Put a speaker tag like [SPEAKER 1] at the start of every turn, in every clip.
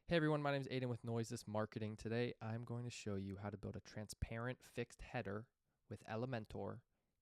[SPEAKER 1] Hey everyone, my name is Aiden with Noiseless Marketing. Today I'm going to show you how to build a transparent fixed header with Elementor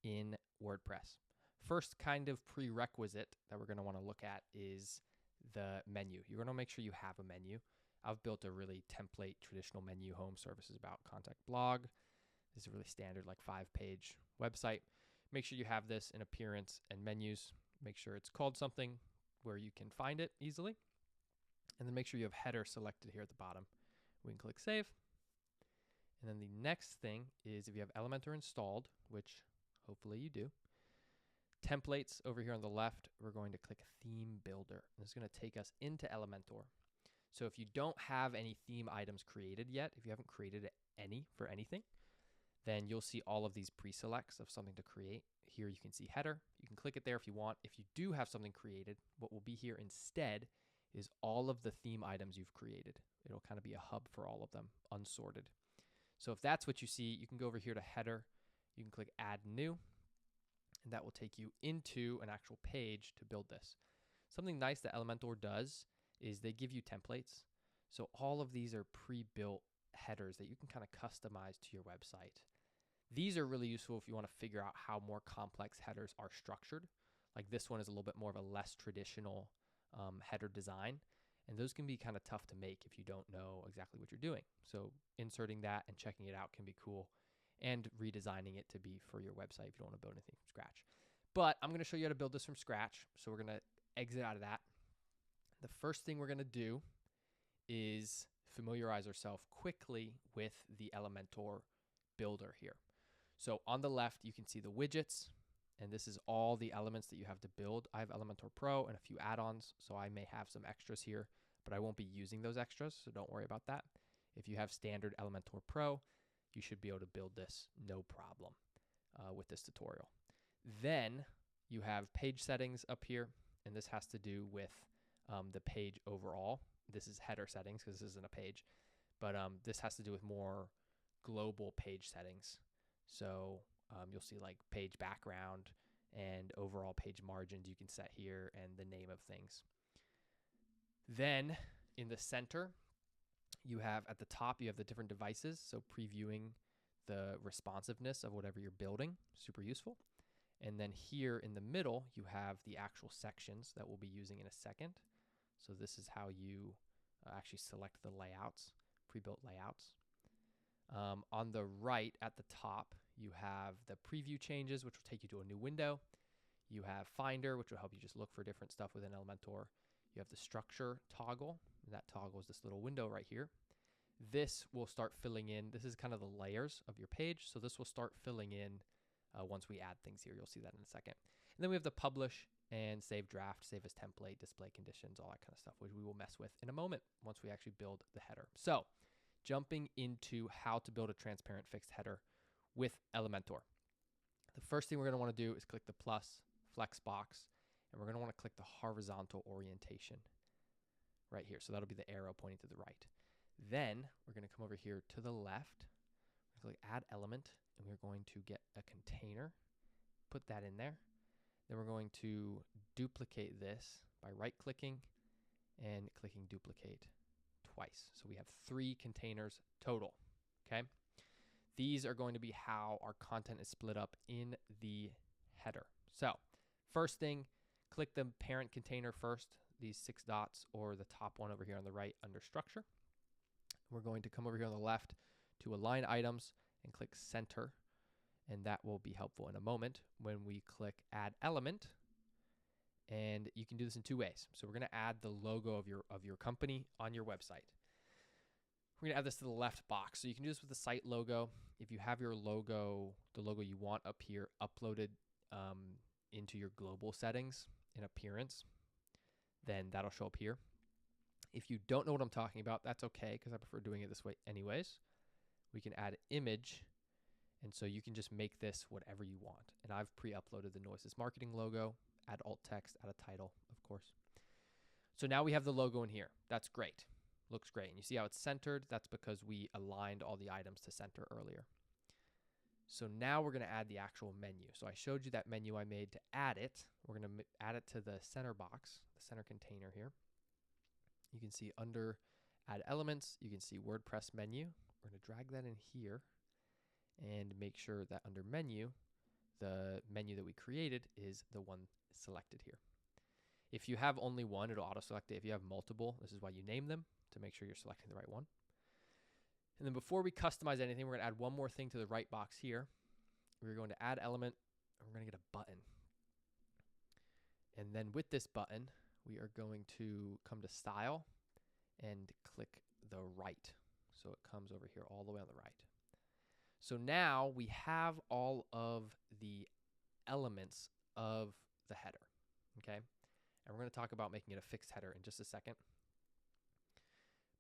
[SPEAKER 1] in WordPress. First kind of prerequisite that we're going to want to look at is the menu. You're going to make sure you have a menu. I've built a really template traditional menu, home, services, about, contact, blog. This is a really standard like 5-page website. Make sure you have this in appearance and menus. Make sure it's called something where you can find it easily. And then make sure you have header selected here at the bottom. We can click save. And then the next thing is if you have Elementor installed, which hopefully you do, templates over here on the left, we're going to click theme builder. And this is going to take us into Elementor. So if you don't have any theme items created yet, if you haven't created any for anything, then you'll see all of these pre-selects of something to create. Here you can see header. You can click it there if you want. If you do have something created, what will be here instead is all of the theme items you've created. It'll kind of be a hub for all of them, unsorted. So if that's what you see, you can go over here to header. You can click add new, and that will take you into an actual page to build this. Something nice that Elementor does is they give you templates. So all of these are pre-built headers that you can kind of customize to your website. These are really useful if you want to figure out how more complex headers are structured. Like this one is a little bit more of a less traditional header design, and those can be kind of tough to make if you don't know exactly what you're doing. So inserting that and checking it out can be cool, and redesigning it to be for your website if you don't want to build anything from scratch. But I'm going to show you how to build this from scratch. So we're going to exit out of that. The first thing we're going to do is familiarize ourselves quickly with the Elementor builder here. So on the left, you can see the widgets. And this is all the elements that you have to build. I have Elementor Pro and a few add-ons, so I may have some extras here, but I won't be using those extras, so don't worry about that. If you have standard Elementor Pro, you should be able to build this no problem with this tutorial. Then you have page settings up here, and this has to do with the page overall. This is header settings because this isn't a page, but this has to do with more global page settings. So you'll see like page background and overall page margins you can set here and the name of things. Then in the center, you have at the top, you have the different devices. So previewing the responsiveness of whatever you're building, super useful. And then here in the middle, you have the actual sections that we'll be using in a second. So this is how you actually select the layouts, pre-built layouts. On the right at the top, you have the preview changes, which will take you to a new window. You have Finder, which will help you just look for different stuff within Elementor. You have the structure toggle. That toggle is this little window right here. This will start filling in. This is kind of the layers of your page. So this will start filling in once we add things here. You'll see that in a second. And then we have the publish and save draft, save as template, display conditions, all that kind of stuff, which we will mess with in a moment once we actually build the header. So jumping into how to build a transparent fixed header with Elementor. The first thing we're going to want to do is click the plus flex box, and we're going to want to click the horizontal orientation right here. So that'll be the arrow pointing to the right. Then we're going to come over here to the left, we're going to click add element, and we're going to get a container, put that in there. Then we're going to duplicate this by right clicking and clicking duplicate twice. So we have 3 containers total, okay? These are going to be how our content is split up in the header. So first thing, click the parent container first, these 6 dots, or the top one over here on the right under structure. We're going to come over here on the left to align items and click center, and that will be helpful in a moment when we click add element. And you can do this in 2 ways. So we're going to add the logo of your company on your website. We're going to add this to the left box. So you can do this with the site logo. If you have your logo, the logo you want up here, uploaded into your global settings in appearance, then that'll show up here. If you don't know what I'm talking about, that's okay, because I prefer doing it this way anyways. We can add image, and so you can just make this whatever you want. And I've pre-uploaded the Noiseless Marketing logo. Add alt text, add a title, of course. So now we have the logo in here. That's great. Looks great. And you see how it's centered? That's because we aligned all the items to center earlier. So now we're going to add the actual menu. So I showed you that menu I made to add it. We're going to add it to the center box, the center container here. You can see under Add elements. You can see WordPress menu. We're going to drag that in here and make sure that under menu, the menu that we created is the one selected here. If you have only one, it'll auto-select it. If you have multiple, this is why you name them, to make sure you're selecting the right one. And then before we customize anything, we're going to add one more thing to the right box here. We're going to add element, and we're going to get a button. And then with this button, we are going to come to Style and click the right. So it comes over here all the way on the right. So now we have all of the elements of the header, okay? And we're going to talk about making it a fixed header in just a second.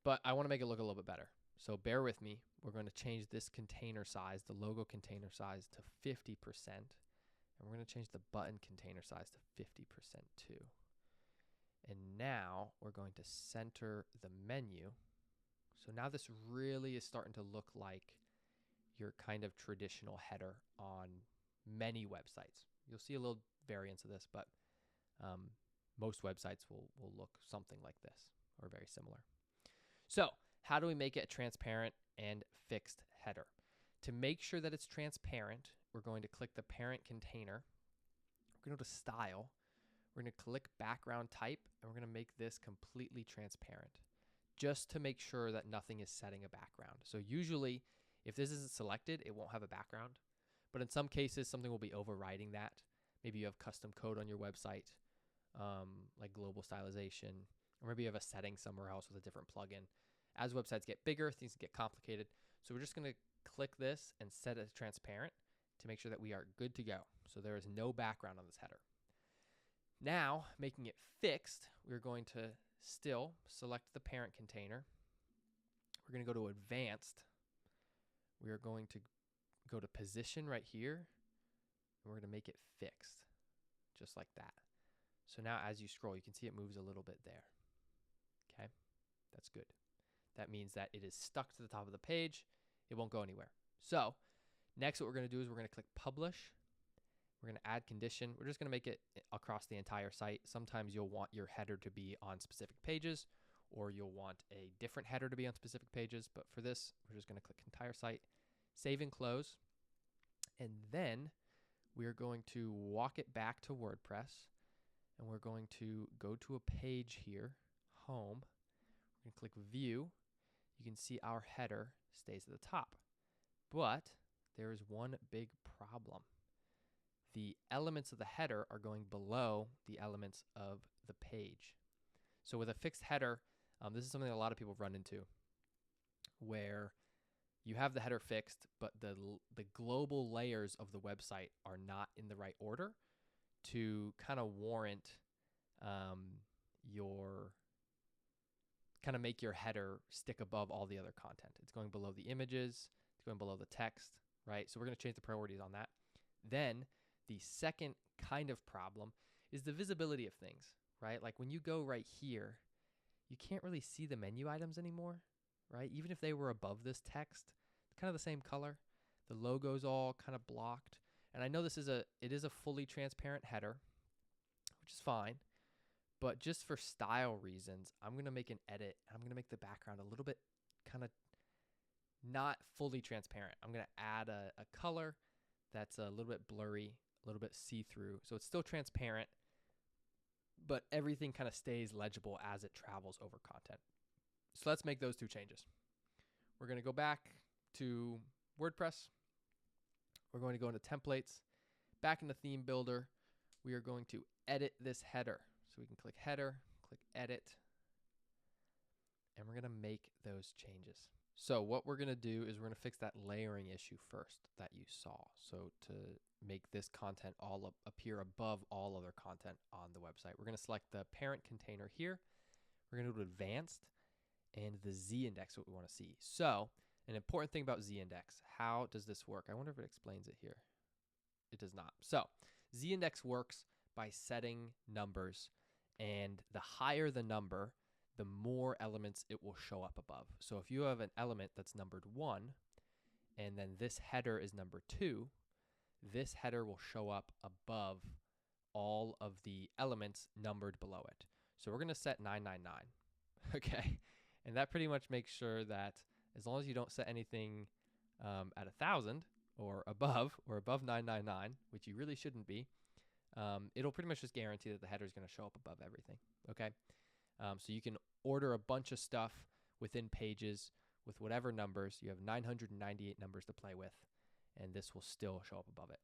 [SPEAKER 1] But I want to make it look a little bit better. So bear with me. We're going to change this container size, the logo container size, to 50%. And we're going to change the button container size to 50% too. And now we're going to center the menu. So now this really is starting to look like your kind of traditional header on many websites. You'll see a little variance of this, but most websites will look something like this or very similar. So how do we make it a transparent and fixed header? To make sure that it's transparent, we're going to click the parent container. We're going to go to Style. We're going to click Background Type, and we're going to make this completely transparent, just to make sure that nothing is setting a background. So usually, if this isn't selected, it won't have a background. But in some cases, something will be overriding that. Maybe you have custom code on your website, like global stylization, or maybe you have a setting somewhere else with a different plugin. As websites get bigger, things get complicated. So we're just going to click this and set it transparent to make sure that we are good to go. So there is no background on this header. Now, making it fixed, we're going to still select the parent container. We're going to go to Advanced. We are going to go to Position right here. And we're going to make it fixed, just like that. So now as you scroll, you can see it moves a little bit there. Okay, that's good. That means that it is stuck to the top of the page. It won't go anywhere. So next what we're going to do is we're going to click Publish. We're going to add condition. We're just going to make it across the entire site. Sometimes you'll want your header to be on specific pages, or you'll want a different header to be on specific pages. But for this, we're just going to click entire site, save and close. And then we're going to walk it back to WordPress. And we're going to go to a page here, Home. We're going to click View. You can see our header stays at the top. But there is one big problem. The elements of the header are going below the elements of the page. So with a fixed header, this is something that a lot of people run into, where you have the header fixed, but the global layers of the website are not in the right order to kind of warrant make your header stick above all the other content. It's going below the images, it's going below the text, right? So we're going to change the priorities on that. Then the second kind of problem is the visibility of things, right? Like when you go right here, you can't really see the menu items anymore, right? Even if they were above this text, kind of the same color. The logo's all kind of blocked. And I know it is a fully transparent header, which is fine. But just for style reasons, I'm going to make an edit, and I'm going to make the background a little bit kind of not fully transparent. I'm going to add a color that's a little bit blurry, a little bit see-through. So it's still transparent, but everything kind of stays legible as it travels over content. So let's make those two changes. We're going to go back to WordPress. We're going to go into Templates, back into Theme Builder. We are going to edit this header. So we can click Header, click Edit, and we're going to make those changes. So what we're going to do is we're going to fix that layering issue first that you saw. So to make this content all appear above all other content on the website, we're going to select the parent container here. We're going to go to Advanced and the Z-index, what we want to see. So an important thing about Z-index, how does this work? I wonder if it explains it here. It does not. So Z-index works by setting numbers, and the higher the number, the more elements it will show up above. So if you have an element that's numbered 1, and then this header is number 2, this header will show up above all of the elements numbered below it. So we're going to set 999, okay? And that pretty much makes sure that as long as you don't set anything at 1,000 or above 999, which you really shouldn't be, it'll pretty much just guarantee that the header is going to show up above everything. Okay. So you can order a bunch of stuff within pages with whatever numbers. You have 998 numbers to play with, and this will still show up above it.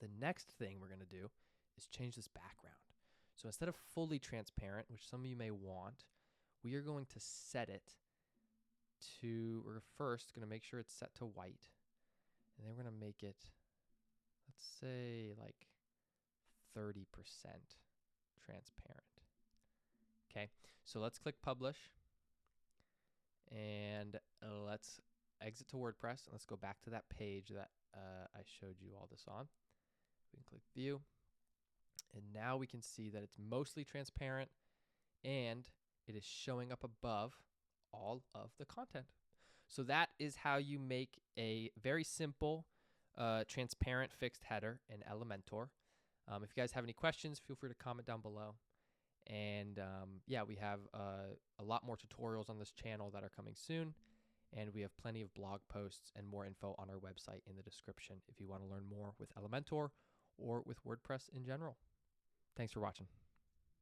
[SPEAKER 1] The next thing we're going to do is change this background. So instead of fully transparent, which some of you may want, we are going to set it to, we're first going to make sure it's set to white, and then we're going to make it, let's say like 30% transparent. Okay, so let's click publish, and let's exit to WordPress, and let's go back to that page that I showed you all this on. We can click view, and now we can see that it's mostly transparent, and it is showing up above all of the content. So that is how you make a very simple transparent fixed header in Elementor. If you guys have any questions, feel free to comment down below. And yeah, we have a lot more tutorials on this channel that are coming soon, and we have plenty of blog posts and more info on our website in the description if you want to learn more with Elementor or with WordPress in general. Thanks for watching.